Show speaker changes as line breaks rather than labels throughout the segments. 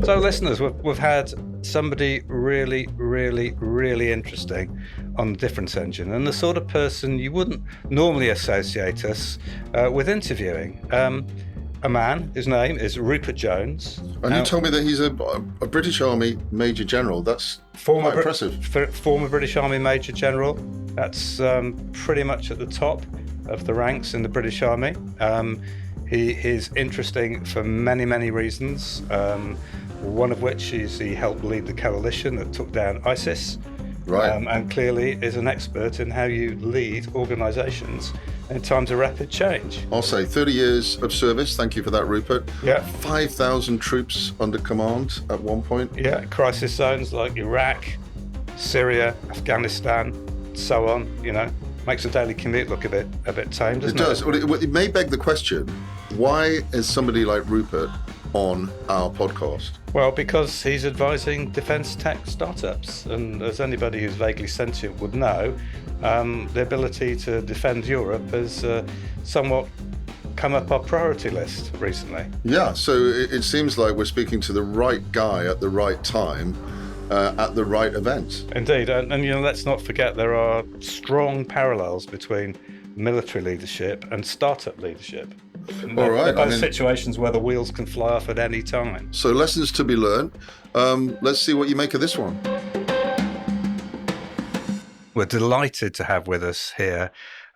So listeners, we've had somebody really, really, really interesting on the Difference Engine, and the sort of person you wouldn't normally associate us with interviewing. A man, his name is Rupert Jones.
And you told me that he's a British Army Major General. That's quite impressive.
Former British Army Major General. That's pretty much at the top of the ranks in the British Army. He is interesting for many, many reasons. One of which is he helped lead the coalition that took down ISIS.
Right.
And clearly is an expert in how you lead organisations in times of rapid change.
I'll say 30 years of service. Thank you for that, Rupert.
Yeah.
5,000 troops under command at one point.
Yeah, crisis zones like Iraq, Syria, Afghanistan, so on, makes a daily commute look a bit tame, doesn't it?
It does. Well, it may beg the question, why is somebody like Rupert on our podcast?
Well, because he's advising defence tech startups, and as anybody who's vaguely sentient would know, the ability to defend Europe has somewhat come up our priority list recently.
Yeah, so it seems like we're speaking to the right guy at the right time, at the right event.
Indeed, and let's not forget there are strong parallels between military leadership and startup leadership.
All right.
Both situations where the wheels can fly off at any time.
So lessons to be learned. Let's see what you make of this one.
We're delighted to have with us here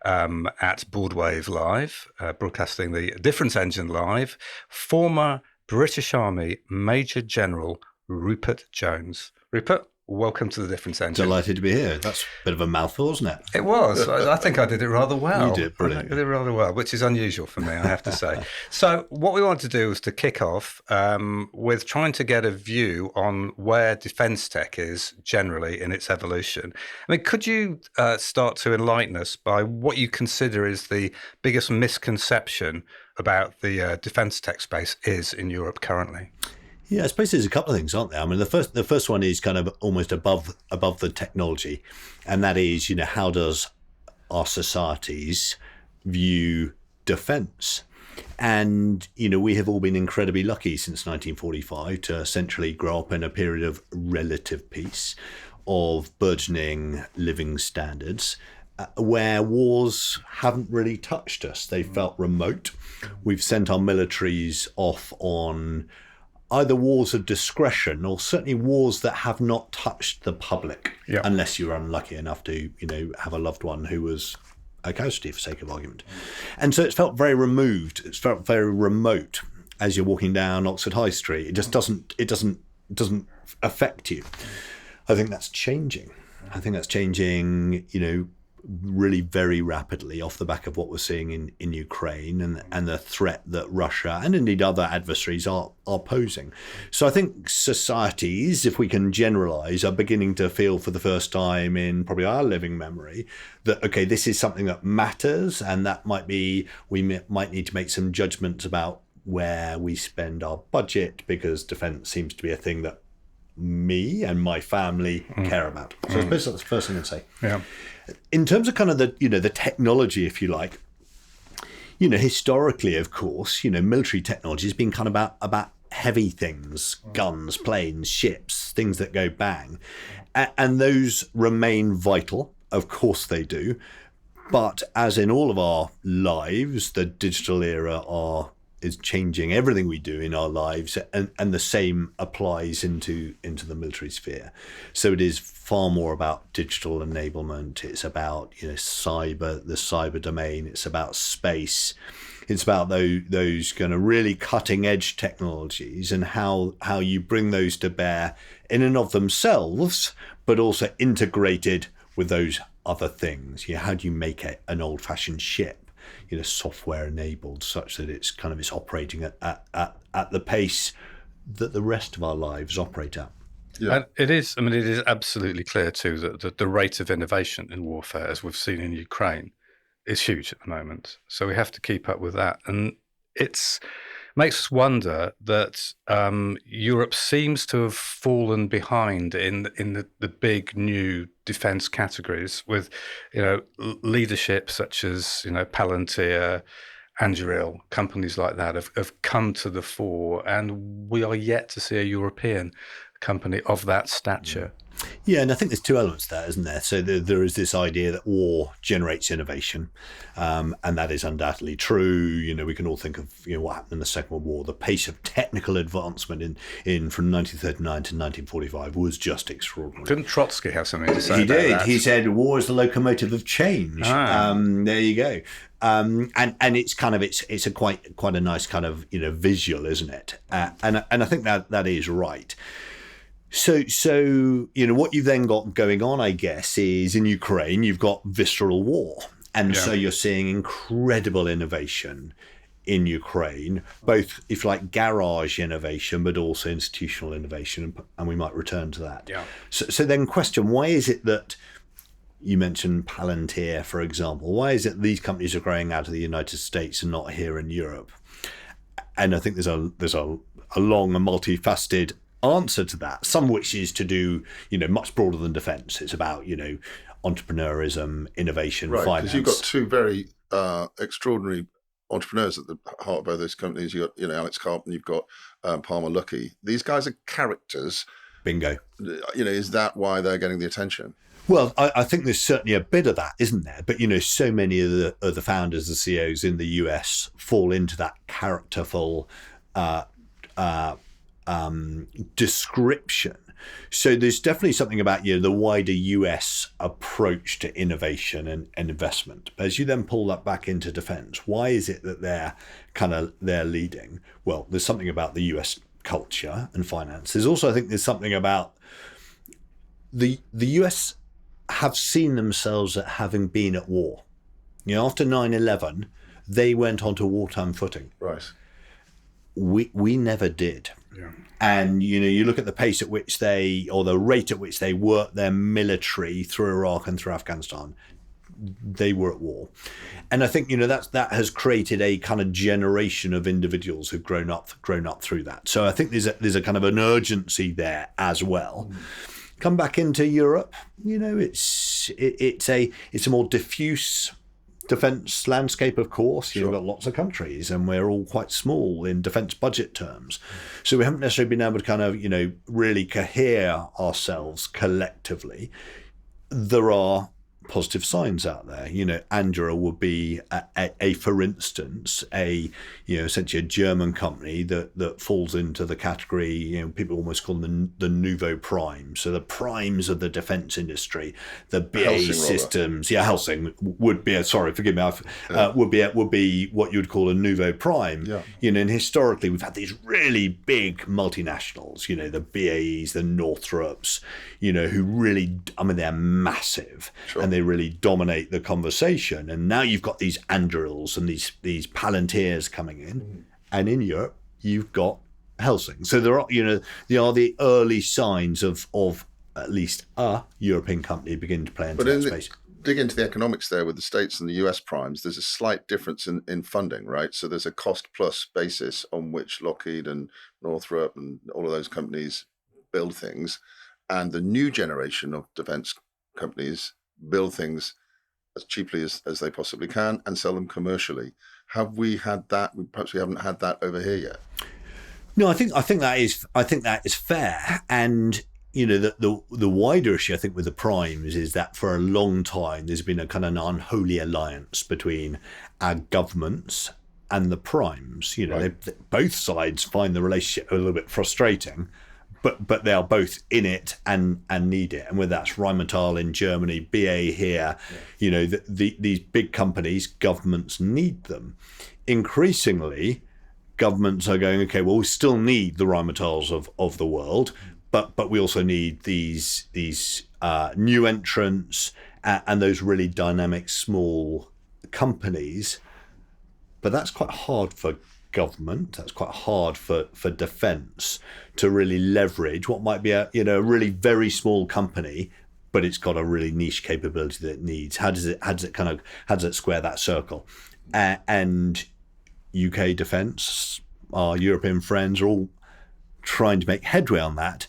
at Boardwave Live, broadcasting the Difference Engine live, former British Army Major General Rupert Jones. Rupert, welcome to the Difference Engine.
Delighted to be here. That's a bit of a mouthful, wasn't it?
It was. I think I did it rather well.
You did brilliant.
I did it rather well, which is unusual for me, I have to say. So what we want to do is to kick off with trying to get a view on where defence tech is generally in its evolution. I mean, could you start to enlighten us by what you consider is the biggest misconception about the defence tech space is in Europe currently?
Yeah, I suppose there's a couple of things, aren't there? I mean, the first one is kind of almost above the technology, and that is, how does our societies view defence? And, we have all been incredibly lucky since 1945 to essentially grow up in a period of relative peace, of burgeoning living standards, where wars haven't really touched us. They felt remote. We've sent our militaries off on either wars of discretion or certainly wars that have not touched the public, unless you're unlucky enough to, have a loved one who was a casualty for sake of argument. And so it's felt very removed. It's felt very remote as you're walking down Oxford High Street. It just doesn't affect you. I think that's changing. Really very rapidly off the back of what we're seeing in Ukraine and the threat that Russia and indeed other adversaries are posing. So I think societies, if we can generalize, are beginning to feel for the first time in probably our living memory that, okay, this is something that matters, and that might be, we might need to make some judgments about where we spend our budget, because defense seems to be a thing that me and my family care about. So I suppose that's the first thing I'd say.
Yeah.
In terms of kind of the technology, if you like, historically, of course, military technology has been kind of about heavy things, guns, planes, ships, things that go bang. And those remain vital. Of course they do. But as in all of our lives, the digital era is changing everything we do in our lives, and the same applies into the military sphere. So it is far more about digital enablement. It's about the cyber domain. It's about space. It's about those kind of really cutting edge technologies and how you bring those to bear in and of themselves, but also integrated with those other things. How do you make an old fashioned ship software enabled such that it's operating at the pace that the rest of our lives operate at?
Yeah. And it is absolutely clear too that the rate of innovation in warfare, as we've seen in Ukraine, is huge at the moment. So we have to keep up with that. And it's makes us wonder that Europe seems to have fallen behind in the big new defence categories with, leadership such as, Palantir Anduril, companies like that have come to the fore, and we are yet to see a European company of that stature.
Yeah, and I think there's two elements there, isn't there? So there is this idea that war generates innovation, and that is undoubtedly true. You know, we can all think of what happened in the Second World War. The pace of technical advancement in from 1939 to 1945 was just extraordinary.
Didn't Trotsky have something to say?
He did.
That?
He said, "War is the locomotive of change." There you go. And it's kind of it's a quite a nice kind of visual, isn't it? And I think that is right. So what you've then got going on, I guess, is in Ukraine you've got visceral war, and so you're seeing incredible innovation in Ukraine, both if like garage innovation, but also institutional innovation, and we might return to that.
Yeah.
So then, question: why is it that you mentioned Palantir, for example? Why is it these companies are growing out of the United States and not here in Europe? And I think there's a long and multifaceted answer to that, some of which is to do much broader than defense. It's about entrepreneurism, innovation,
right,
finance.
Because you've got two very extraordinary entrepreneurs at the heart of both those companies. You've got Alex Karp, and you've got Palmer Luckey. These guys are characters.
Bingo.
Is that why they're getting the attention?
Well, I think there's certainly a bit of that, isn't there? But so many of the founders, the CEOs in the US fall into that characterful description. So there's definitely something about the wider US approach to innovation and investment. But as you then pull that back into defense, why is it that they're leading? Well, there's something about the US culture and finance. There's also, I think there's something about the US have seen themselves at having been at war. After 9/11, they went onto wartime footing.
Right.
We never did.
Yeah.
And you look at the pace at which or the rate at which they worked their military through Iraq and through Afghanistan. They were at war. And I think that has created a kind of generation of individuals who've grown up through that. So I think there's a kind of an urgency there as well. Come back into Europe, it's a more diffuse defence landscape, of course. You've got lots of countries, and we're all quite small in defence budget terms. So we haven't necessarily been able to kind of, really cohere ourselves collectively. There are positive signs out there. Anduril would be a for instance, essentially a German company that falls into the category, people almost call them the nouveau prime. So the primes of the defense industry, the BAE systems. Yeah, Helsing would be would be what you would call a nouveau prime. Yeah. And historically we've had these really big multinationals, the BAEs, the Northrops, who really, they're massive. Sure. And they really dominate the conversation. And now you've got these Andurils and these Palantirs coming in, and in Europe you've got Helsing. So there are the early signs of at least a European company beginning to play into that space.
Dig into the economics there with the States and the US primes. There's a slight difference in funding, right? So there's a cost plus basis on which Lockheed and Northrop and all of those companies build things, and the new generation of defense companies build things as cheaply as they possibly can and sell them commercially. Have we had that? Perhaps we haven't had that over here yet.
No, I think that is fair. And the wider issue, I think, with the primes is that for a long time there's been a kind of an unholy alliance between our governments and the primes. Right. Both sides find the relationship a little bit frustrating. But they are both in it and need it. And whether that's Rheinmetall in Germany, BA here, these big companies, governments need them. Increasingly, governments are going, okay, well, we still need the Rheinmetalls of the world, but we also need these new entrants and those really dynamic small companies. But that's quite hard for government. That's quite hard for defence to really leverage what might be a really very small company, but it's got a really niche capability that it needs. How does it square that circle? And UK defence, our European friends, are all trying to make headway on that,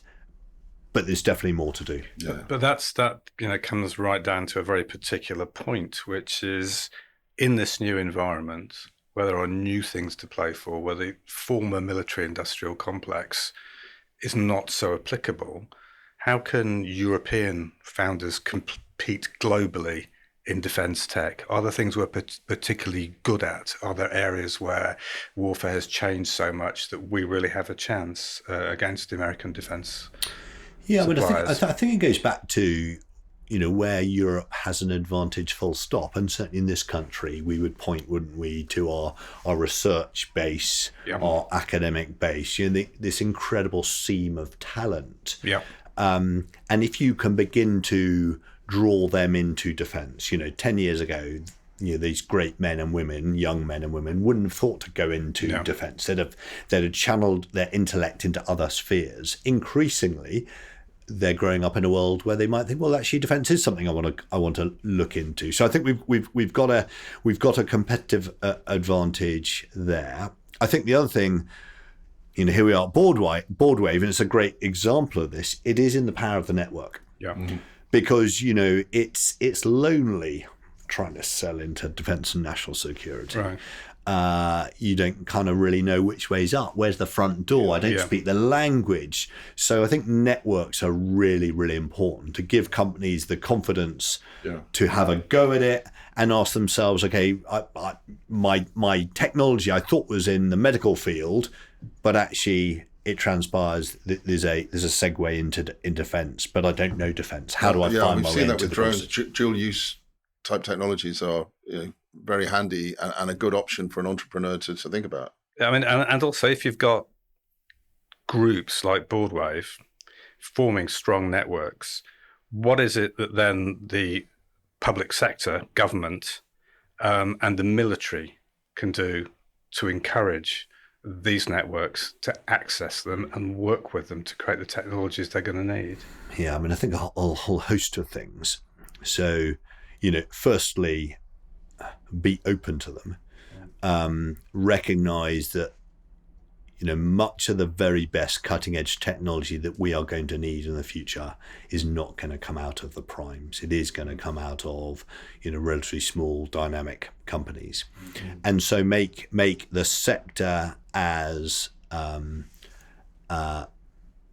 but there's definitely more to do.
Yeah. But that comes right down to a very particular point, which is in this new environment where there are new things to play for, where the former military-industrial complex is not so applicable, how can European founders compete globally in defense tech? Are there things we're particularly good at? Are there areas where warfare has changed so much that we really have a chance against American defense suppliers?
I think it goes back to, where Europe has an advantage, full stop. And certainly in this country, we would point, wouldn't we, to our research base, our academic base, this incredible seam of talent.
Yeah.
And if you can begin to draw them into defence, 10 years ago, these great men and women, young men and women, wouldn't have thought to go into defence. They'd have channeled their intellect into other spheres. Increasingly, they're growing up in a world where they might think, well, actually, defence is something I want to look into. So I think we've got a competitive advantage there. I think the other thing, here we are, Boardwave, and it's a great example of this. It is in the power of the network.
Yeah. Mm-hmm.
Because it's lonely trying to sell into defence and national security.
Right.
You don't kind of really know which way's up. Where's the front door? I don't speak the language. So I think networks are really, really important to give companies the confidence to have a go at it and ask themselves, okay, my technology I thought was in the medical field, but actually it transpires that there's a segue into defence, but I don't know defence. How do I find my way into the process?
We've seen that with drones. Dual use type technologies are very handy and a good option for an entrepreneur to think about.
I mean, and also if you've got groups like Boardwave forming strong networks, what is it that then the public sector, government, and the military can do to encourage these networks to access them and work with them to create the technologies they're going to need?
Yeah, I mean, I think a whole host of things. So, firstly, be open to them. Recognize that, much of the very best cutting edge technology that we are going to need in the future is not going to come out of the primes. It is going to come out of, relatively small dynamic companies. Mm-hmm. And so make the sector as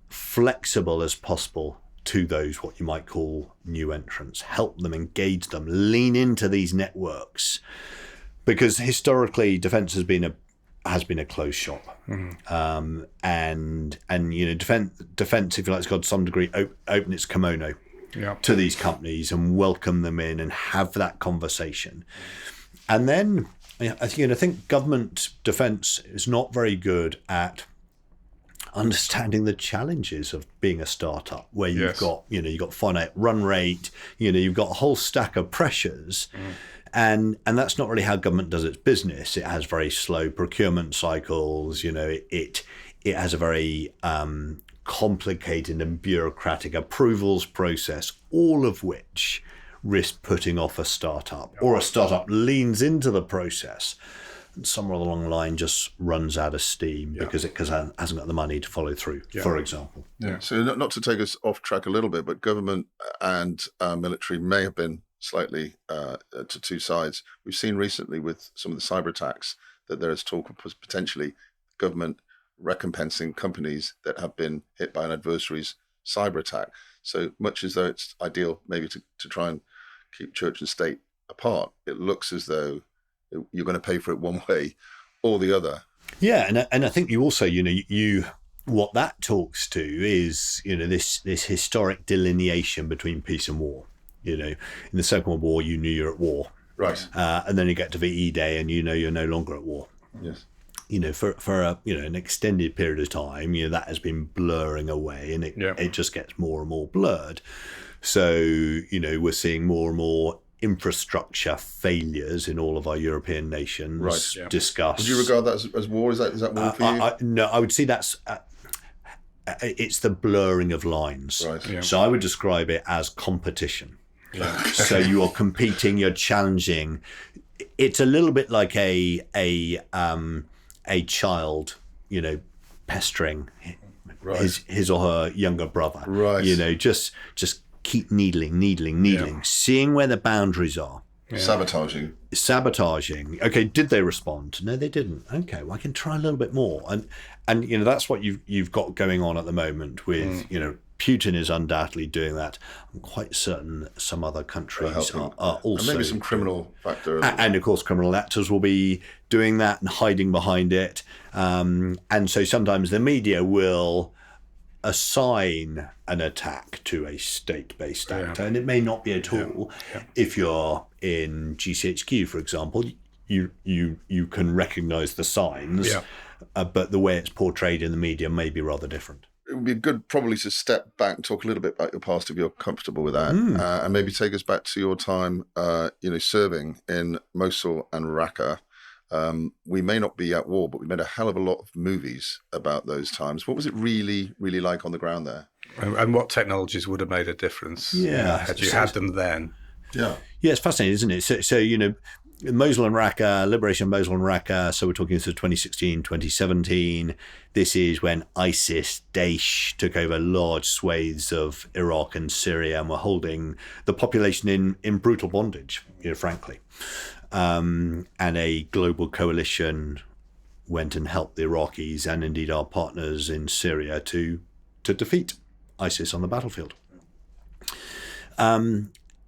flexible as possible to those, what you might call new entrants. Help them, engage them, lean into these networks, because historically defence has been a closed shop. Mm-hmm. And defence, if you like, has got to some degree open its kimono to these companies and welcome them in and have that conversation. And then I think government defence is not very good at understanding the challenges of being a startup, where you've got finite run rate, you've got a whole stack of pressures. And that's not really how government does its business. It has very slow procurement cycles. It has a very complicated and bureaucratic approvals process, all of which risk putting off a startup, or a startup leans into the process and somewhere along the line just runs out of steam because it hasn't got the money to follow through, for example.
Yeah. So not to take us off track a little bit, but government and military may have been slightly to two sides. We've seen recently with some of the cyber attacks that there is talk of potentially government recompensing companies that have been hit by an adversary's cyber attack. So much as though it's ideal maybe to try and keep church and state apart, it looks as though you're going to pay for it one way or the other.
Yeah, and I think you also, what that talks to is, this historic delineation between peace and war. In the Second World War, you knew you're at war,
right?
And then you get to VE Day, and you're no longer at war.
Yes.
For an extended period of time, that has been blurring away, and it just gets more and more blurred. So we're seeing more and more infrastructure failures in all of our European nations discussed.
Would you regard that as war? Is that war for you?
No, I would say that's it's the blurring of lines.
Right. Yeah.
So I would describe it as competition. Yeah. So you are competing, you're challenging. It's a little bit like a child, pestering his or her younger brother.
Right.
Just keep needling, seeing where the boundaries are.
Sabotaging.
Okay, did they respond? No, they didn't. Okay, well, I can try a little bit more. And that's what you've got going on at the moment with, Putin is undoubtedly doing that. I'm quite certain that some other countries are also.
And maybe some criminal factor.
And of course, criminal actors will be doing that and hiding behind it. And so sometimes the media will assign an attack to a state-based actor, and it may not be at all. If you're in GCHQ, for example, you can recognise the signs, but the way it's portrayed in the media may be rather different.
It would be good probably to step back and talk a little bit about your past if you're comfortable with that, and maybe take us back to your time, serving in Mosul and Raqqah. We may not be at war, but we made a hell of a lot of movies about those times. What was it really, really like on the ground there?
And what technologies would have made a difference? Had you had them then?
Yeah, it's fascinating, isn't it? So Mosul and Raqqah, liberation of Mosul and Raqqah. So we're talking sort of 2016, 2017. This is when ISIS, Daesh took over large swathes of Iraq and Syria and were holding the population in brutal bondage, frankly. And a global coalition went and helped the Iraqis and indeed our partners in Syria to defeat ISIS on the battlefield.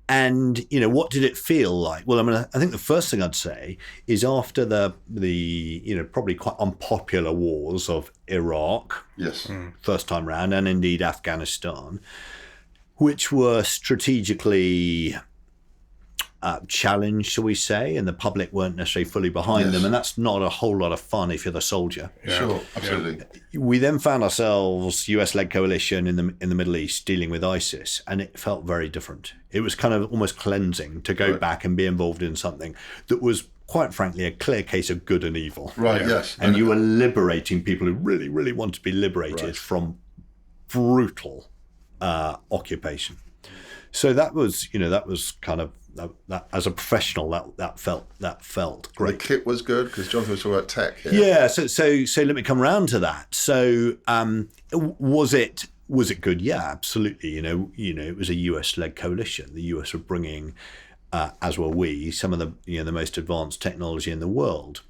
And what did it feel like? Well, I think the first thing I'd say is after the probably quite unpopular wars of Iraq, first time round, and indeed Afghanistan, which were strategically challenged, shall we say, and the public weren't necessarily fully behind them, and that's not a whole lot of fun if you're the soldier.
Sure, absolutely.
We then found ourselves US-led coalition in the Middle East dealing with ISIS, and it felt very different. It was kind of almost cleansing to go back and be involved in something that was, quite frankly, a clear case of good and evil.
Right. Yes.
And you were liberating people who really, really want to be liberated from brutal occupation. So that was kind of that as a professional, that felt great.
The kit was good because Jonathan was talking about tech here.
Yeah. So let me come round to that. So was it good? Yeah, absolutely. It was a US-led coalition. The US were bringing, as were we, some of the most advanced technology in the world.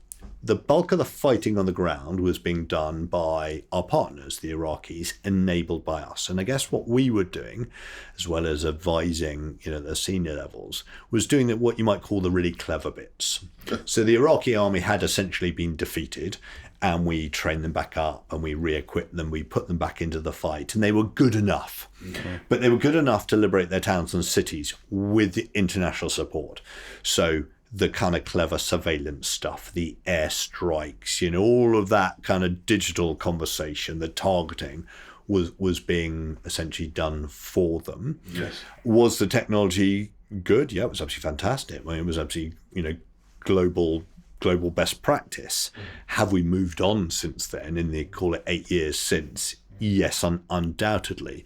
The bulk of the fighting on the ground was being done by our partners, the Iraqis, enabled by us. And I guess what we were doing, as well as advising, the senior levels, was doing what you might call the really clever bits. So the Iraqi army had essentially been defeated, and we trained them back up and we re-equipped them, we put them back into the fight, and they were good enough. Okay. But they were good enough to liberate their towns and cities with international support. So the kind of clever surveillance stuff, the airstrikes, all of that kind of digital conversation, the targeting was being essentially done for them.
Yes.
Was the technology good? Yeah, it was absolutely fantastic. It was absolutely, global best practice. Have we moved on since then in the, call it 8 years since? Yes, undoubtedly.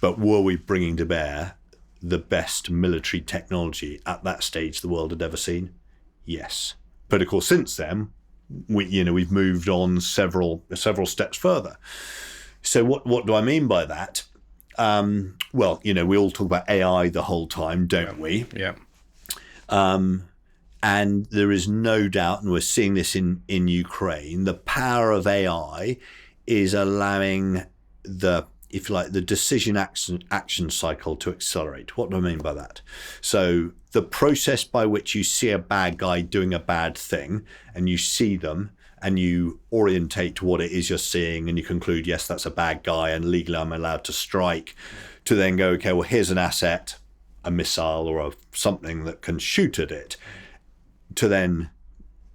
But were we bringing to bear the best military technology at that stage the world had ever seen? Yes. But of course, since then, we've moved on several steps further. So what do I mean by that? Well, we all talk about AI the whole time, don't we?
Yeah.
And there is no doubt, and we're seeing this in Ukraine, the power of AI is allowing the decision action cycle to accelerate. What do I mean by that? So the process by which you see a bad guy doing a bad thing and you see them and you orientate to what it is you're seeing and you conclude, yes, that's a bad guy and legally I'm allowed to strike, to then go, okay, well, here's an asset, a missile or something that can shoot at it, to then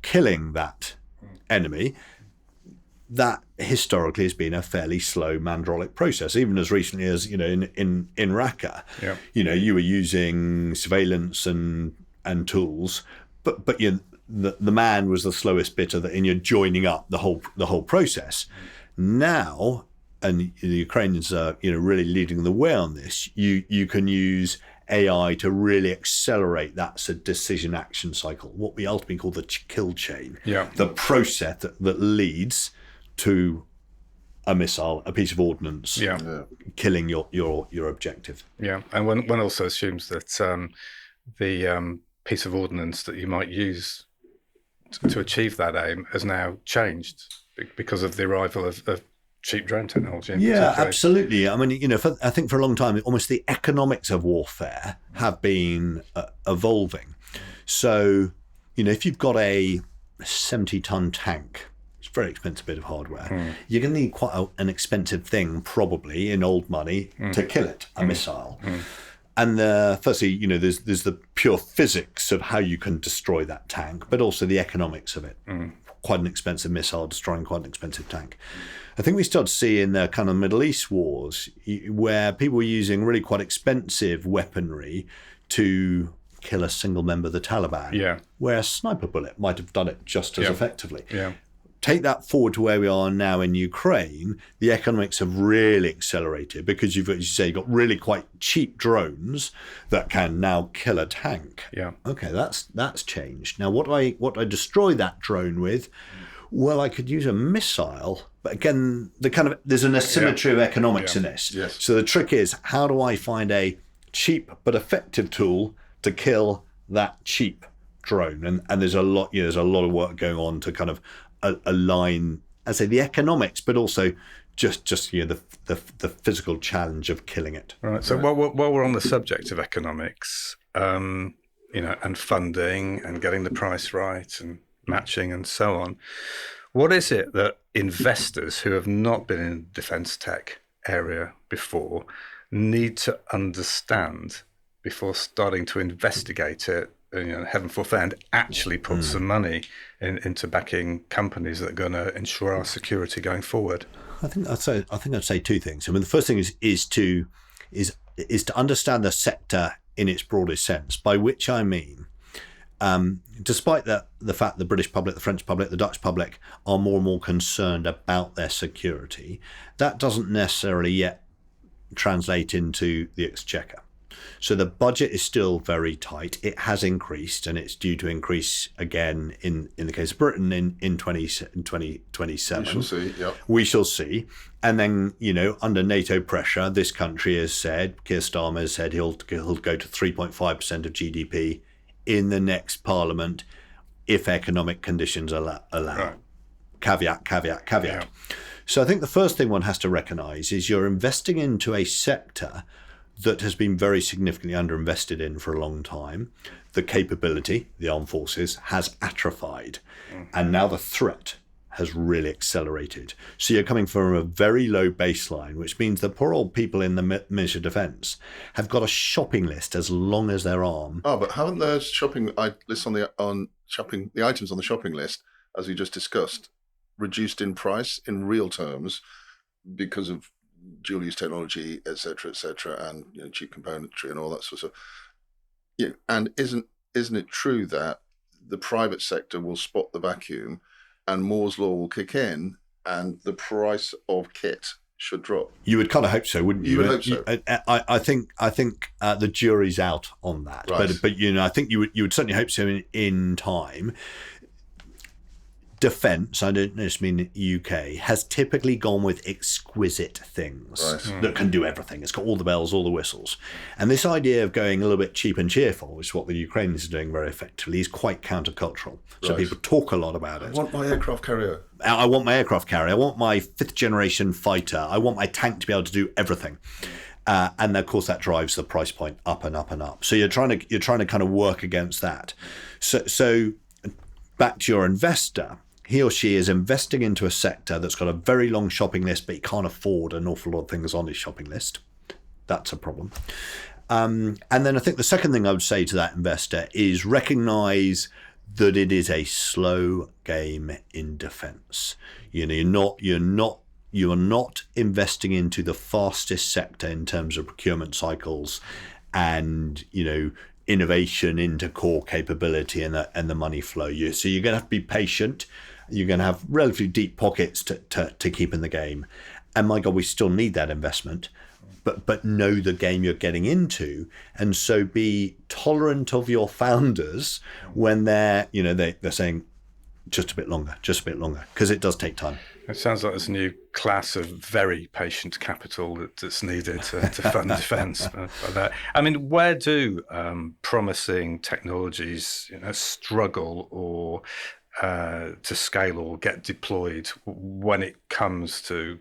killing that enemy. That historically has been a fairly slow mandrolic process, even as recently as in Raqqah. Yeah. You were using surveillance and tools, but the man was the slowest bit of in your joining up the whole process. Now, and the Ukrainians are really leading the way on this. You can use AI to really accelerate that decision action cycle, what we ultimately call the kill chain.
Yeah.
The process that leads to a missile, a piece of ordnance, killing your objective.
Yeah, and one also assumes that the piece of ordnance that you might use to achieve that aim has now changed because of the arrival of cheap drone technology.
Yeah, absolutely. I mean, I think for a long time, almost the economics of warfare have been evolving. So, if you've got a 70-ton tank, it's a very expensive bit of hardware. You're going to need quite an expensive thing, probably in old money, to kill it, a missile. And firstly, there's the pure physics of how you can destroy that tank, but also the economics of it. Quite an expensive missile destroying quite an expensive tank. I think we start to see in the kind of Middle East wars where people were using really quite expensive weaponry to kill a single member of the Taliban, where a sniper bullet might have done it just as effectively. Take that forward to where we are now in Ukraine, the economics have really accelerated because you've got really quite cheap drones that can now kill a tank. Okay, that's changed. Now, what do I destroy that drone with? Well, I could use a missile, but again, there's an asymmetry of economics in this. So the trick is, how do I find a cheap but effective tool to kill that cheap drone? And there's a lot of work going on to kind of align, I say, the economics, but also just the physical challenge of killing it.
Right. So while we're on the subject of economics, and funding and getting the price right and matching and so on, what is it that investors who have not been in the defence tech area before need to understand before starting to investigate it? Heaven forfend, actually put some money into backing companies that are going to ensure our security going forward.
I think I'd say two things. I mean, the first thing is to understand the sector in its broadest sense, by which I mean, despite the fact the British public, the French public, the Dutch public are more and more concerned about their security, that doesn't necessarily yet translate into the exchequer. So the budget is still very tight. It has increased, and it's due to increase again in the case of Britain in 2027.
We shall see,
We shall see. And then, under NATO pressure, this country has said, Keir Starmer has said he'll go to 3.5% of GDP in the next parliament if economic conditions allow.
Right.
Caveat.
Yeah.
So I think the first thing one has to recognise is you're investing into a sector that has been very significantly underinvested in for a long time. The capability, the armed forces, has atrophied. And now the threat has really accelerated. So you're coming from a very low baseline, which means the poor old people in the Ministry of Defence have got a shopping list as long as their arm.
Oh, but haven't the shopping lists the items on the shopping list, as we just discussed, reduced in price in real terms because of dual-use technology, etc., and cheap componentry and all that sort of stuff. And isn't it true that the private sector will spot the vacuum, and Moore's law will kick in, and the price of kit should drop?
You would kind of hope so, wouldn't you?
You would hope so.
I think the jury's out on that,
right.
but I think you would certainly hope so in time. Defence, I don't just mean UK, has typically gone with exquisite things that can do everything. It's got all the bells, all the whistles. And this idea of going a little bit cheap and cheerful, which is what the Ukrainians are doing very effectively, is quite countercultural. So people talk a lot about it.
I want my aircraft carrier.
I want my aircraft carrier. I want my fifth generation fighter. I want my tank to be able to do everything. And of course that drives the price point up and up and up. So you're trying to kind of work against that. So back to your investor. He or she is investing into a sector that's got a very long shopping list, but he can't afford an awful lot of things on his shopping list. That's a problem. And then I think the second thing I would say to that investor is recognise that it is a slow game in defence. You're not investing into the fastest sector in terms of procurement cycles and innovation into core capability and the money flow. So you're going to have to be patient. You're going to have relatively deep pockets to keep in the game. And my God, we still need that investment, but know the game you're getting into. And so be tolerant of your founders when they're saying, just a bit longer, because it does take time.
It sounds like there's a new class of very patient capital that's needed to fund defence. I mean, where do promising technologies, struggle or to scale or get deployed when it comes to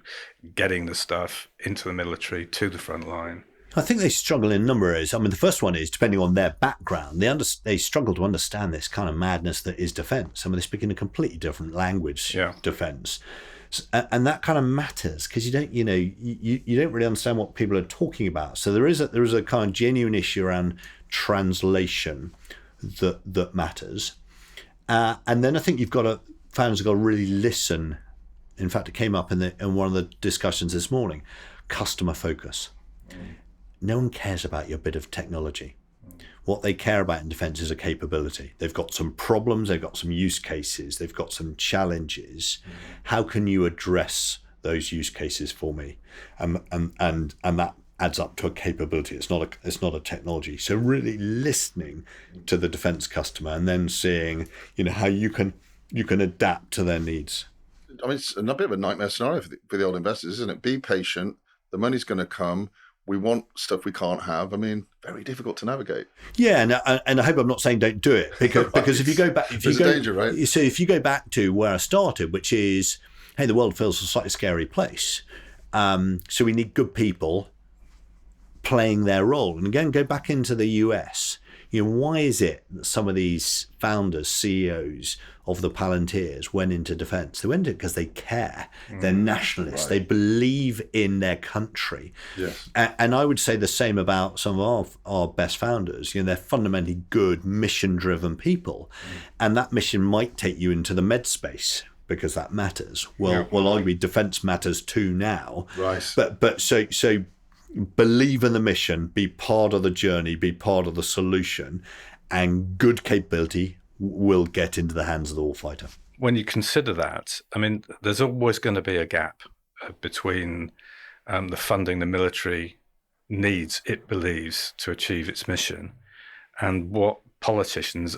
getting the stuff into the military to the front line?
I think they struggle in a number of areas. I mean, the first one is, depending on their background, they struggle to understand this kind of madness that is defence. I mean, they speak in a completely different language, defence. And that kind of matters, because you don't really understand what people are talking about. So there is a kind of genuine issue around translation that matters. And then I think founders have got to really listen. In fact, it came up in one of the discussions this morning, customer focus. No one cares about your bit of technology. What they care about in defence is a capability. They've got some problems, they've got some use cases, they've got some challenges. How can you address those use cases for me? And that adds up to a capability. It's not a technology. So really listening to the defence customer and then seeing, how you can adapt to their needs.
I mean, it's a bit of a nightmare scenario for the old investors, isn't it? Be patient. The money's going to come. We want stuff we can't have. I mean, very difficult to navigate.
Yeah, and I hope I'm not saying don't do it, because if you go back,
there's a danger, right?
So if you go back to where I started, which is, hey, the world feels a slightly scary place. So we need good people playing their role. And again, go back into the US. Why is it that some of these founders, CEOs of the Palantirs went into defence? They went into it because they care. They're nationalists. Right. They believe in their country.
Yes.
And I would say the same about some of our best founders. They're fundamentally good, mission-driven people. And that mission might take you into the med space, because that matters. Well, arguably defence matters too now.
Right.
But so believe in the mission, be part of the journey, be part of the solution, and good capability will get into the hands of the warfighter.
When you consider that, I mean, there's always going to be a gap between the funding the military needs, it believes, to achieve its mission, and what politicians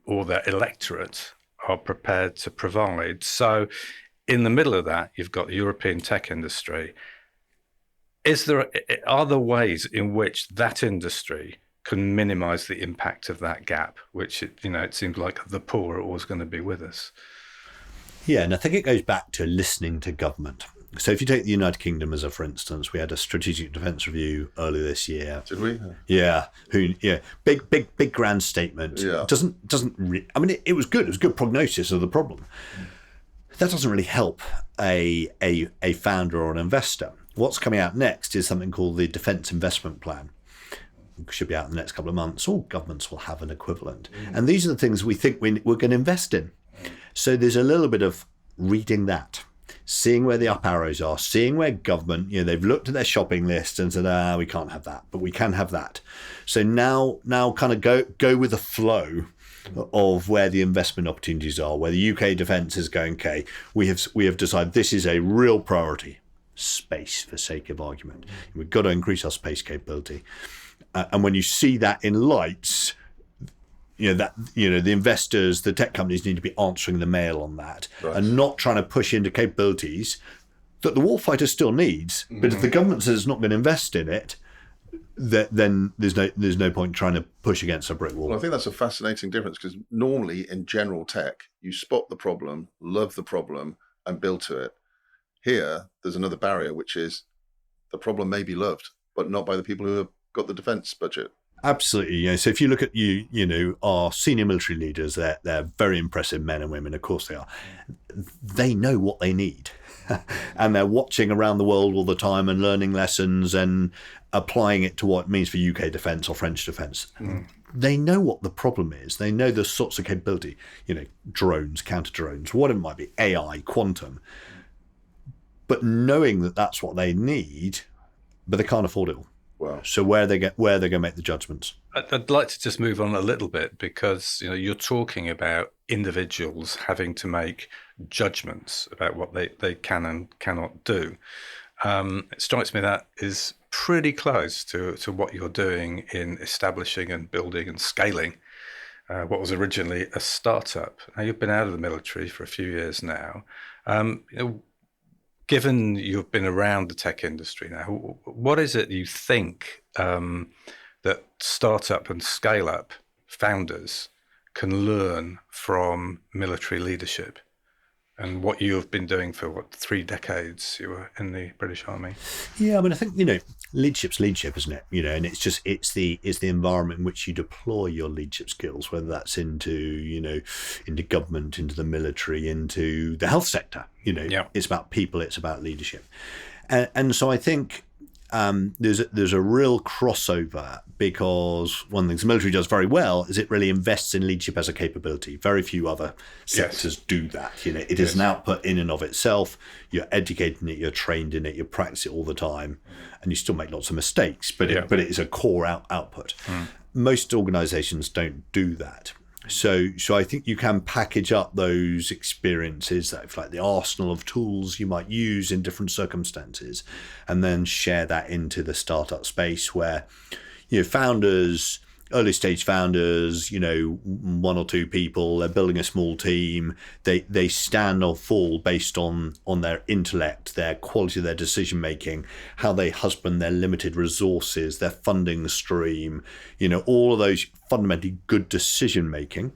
or their electorate are prepared to provide. So in the middle of that, you've got the European tech industry. Are there ways in which that industry can minimise the impact of that gap, which it seems like the poor are always going to be with us?
Yeah, and I think it goes back to listening to government. So if you take the United Kingdom as for instance, we had a strategic defence review earlier this year.
Did we?
Yeah. Big grand statement.
Yeah.
I mean, it was good. It was good prognosis of the problem. That doesn't really help a founder or an investor. What's coming out next is something called the Defence Investment Plan. It should be out in the next couple of months. All governments will have an equivalent. And these are the things we think we're going to invest in. So there's a little bit of reading that, seeing where the up arrows are, seeing where government, they've looked at their shopping list and said, we can't have that, but we can have that. So now kind of go with the flow of where the investment opportunities are, where the UK defence is going, okay, we have decided this is a real priority. Space, for sake of argument. We've got to increase our space capability. And when you see that in lights, the investors, the tech companies need to be answering the mail on that, right, and not trying to push into capabilities that the warfighter still needs. But if the government says it's not going to invest in it, then there's no point trying to push against a brick wall.
Well, I think that's a fascinating difference, because normally in general tech, you spot the problem, love the problem, and build to it. Here, there's another barrier, which is the problem may be loved, but not by the people who have got the defence budget.
Absolutely. So if you look at our senior military leaders, they're very impressive men and women. Of course they are. They know what they need, and they're watching around the world all the time and learning lessons and applying it to what it means for UK defence or French defence. They know what the problem is. They know the sorts of capability, drones, counter drones, what it might be, AI, quantum. But knowing that that's what they need, but they can't afford it all.
Wow.
So where they're going to make the judgments?
I'd like to just move on a little bit, because you're talking about individuals having to make judgments about what they can and cannot do. It strikes me that is pretty close to what you're doing in establishing and building and scaling what was originally a startup. Now, you've been out of the military for a few years now. Given you've been around the tech industry now, what is it you think that startup and scale-up founders can learn from military leadership? And what you have been doing for 3 decades? You were in the British Army.
Yeah, I mean, I think leadership's leadership, isn't it? And it's the environment in which you deploy your leadership skills, whether that's into government, into the military, into the health sector. It's about people, it's about leadership, and so I think there's a real crossover, because one of the things the military does very well is it really invests in leadership as a capability. Very few other sectors do that. It is an output in and of itself. You're educating it, you're trained in it, you practice it all the time, and you still make lots of mistakes, but it is a core output. Most organizations don't do that. So I think you can package up those experiences, that like the arsenal of tools you might use in different circumstances, and then share that into the startup space where, founders, early stage founders, 1 or 2 people, they're building a small team. They stand or fall based on their intellect, their quality of their decision making, how they husband their limited resources, their funding stream, all of those fundamentally good decision making.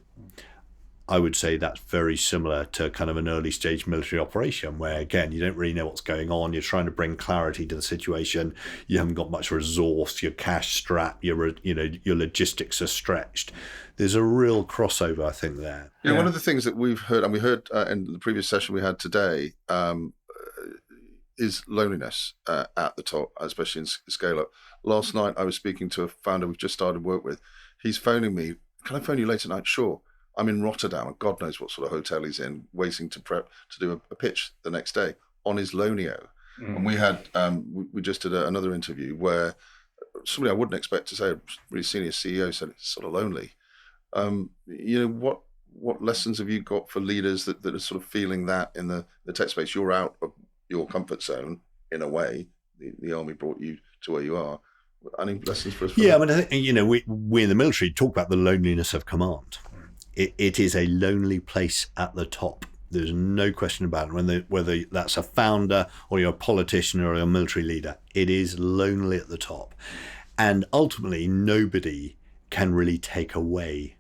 I would say that's very similar to kind of an early stage military operation where, again, you don't really know what's going on. You're trying to bring clarity to the situation. You haven't got much resource. You're cash strapped. Your logistics are stretched. There's a real crossover, I think, there.
Yeah, one of the things that we've heard, and we heard in the previous session we had today, is loneliness at the top, especially in scale up. Last night, I was speaking to a founder we've just started work with. He's phoning me. Can I phone you late at night? Sure. I'm in Rotterdam, and God knows what sort of hotel he's in, waiting to prep to do a pitch the next day on his Lonio. And we had, we just did another interview where somebody I wouldn't expect to say, a really senior CEO, said it's sort of lonely. What lessons have you got for leaders that are sort of feeling that in the tech space? You're out of your comfort zone in a way. The army brought you to where you are. Any lessons for us?
I mean, I think, we in the military talk about the loneliness of command. It is a lonely place at the top. There's no question about it. Whether that's a founder or you're a politician or a military leader, it is lonely at the top. And ultimately, nobody can really take away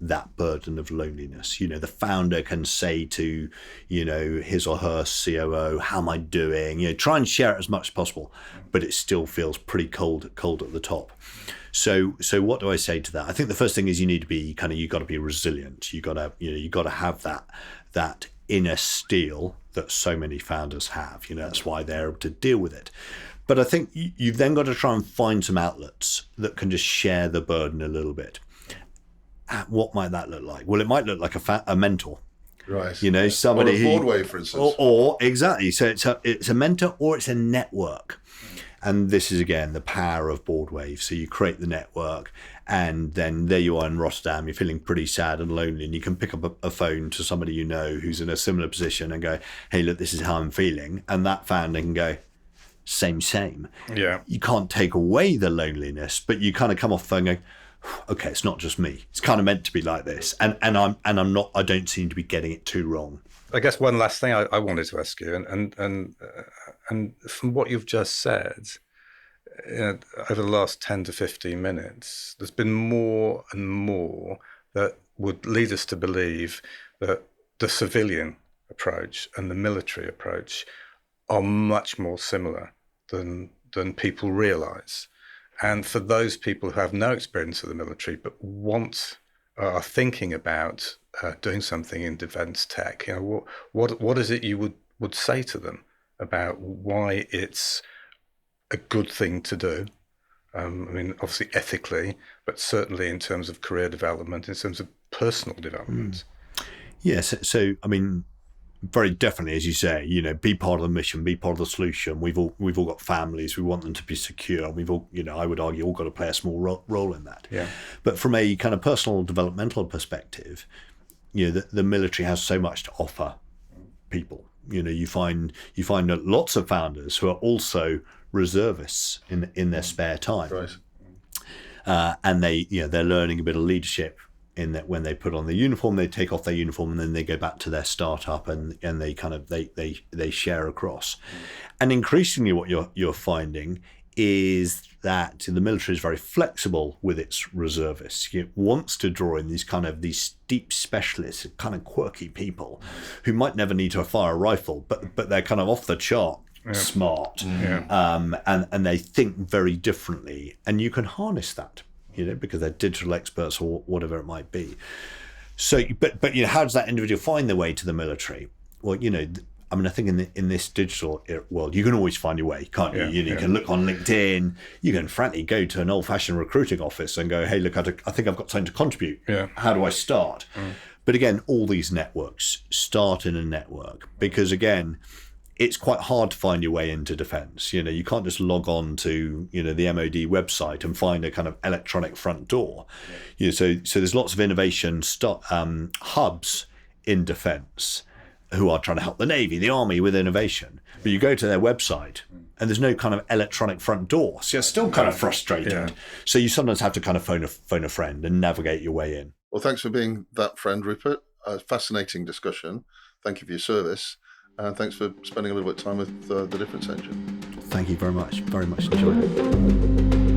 that burden of loneliness. The founder can say to, his or her COO, how am I doing? Try and share it as much as possible, but it still feels pretty cold at the top. So what do I say to that? I think the first thing is you need to be you got to be resilient. You got to have that inner steel that so many founders have. That's why they're able to deal with it. But I think you've then got to try and find some outlets that can just share the burden a little bit. What might that look like? Well, it might look like a mentor.
Right.
Somebody
or a Boardwave, for instance.
Or exactly. So it's a mentor or it's a network. And this is, again, the power of Boardwave. So you create the network, and then there you are in Rotterdam. You're feeling pretty sad and lonely, and you can pick up a phone to somebody who's in a similar position and go, hey, look, this is how I'm feeling. And that founder can go, same. Yeah. You can't take away the loneliness, but you kind of come off the phone going, okay, it's not just me. It's kind of meant to be like this. And I'm not, I don't seem to be getting it too wrong.
I guess one last thing I wanted to ask you, and from what you've just said, over the last 10 to 15 minutes, there's been more and more that would lead us to believe that the civilian approach and the military approach are much more similar than people realise. And for those people who have no experience of the military but are thinking about doing something in defence tech, what is it you would say to them about why it's a good thing to do? I mean, obviously ethically, but certainly in terms of career development, in terms of personal development.
Yes. So, I mean, very definitely, as you say, be part of the mission, be part of the solution. We've all got families. We want them to be secure. We've all, I would argue, all got to play a small role in that. Yeah. But from a kind of personal developmental perspective, the military has so much to offer people. You find that lots of founders who are also reservists in their spare time,
right?
And they're learning a bit of leadership in that when they put on the uniform, they take off their uniform, and then they go back to their startup, and they kind of they share across. And increasingly, what you're finding is that the military is very flexible with its reservists. It wants to draw in these deep specialists, kind of quirky people who might never need to fire a rifle, but they're kind of off the chart smart, and they think very differently, and you can harness that, because they're digital experts or whatever it might be. So, but how does that individual find their way to the military? Well, I think in this digital world, you can always find your way, can't you? You can look on LinkedIn. You can frankly go to an old-fashioned recruiting office and go, hey, look, I think I've got something to contribute. How do I start? But again, all these networks start in a network, because again, it's quite hard to find your way into defence. You can't just log on to the MOD website and find a kind of electronic front door. So there's lots of innovation hubs in defence who are trying to help the Navy, the Army with innovation. But you go to their website and there's no kind of electronic front door. So you're still kind of frustrated. So you sometimes have to kind of phone a friend and navigate your way in.
Well, thanks for being that friend, Rupert. Fascinating discussion. Thank you for your service. And thanks for spending a little bit of time with the Difference Engine.
Thank you very much. Very much enjoyed it.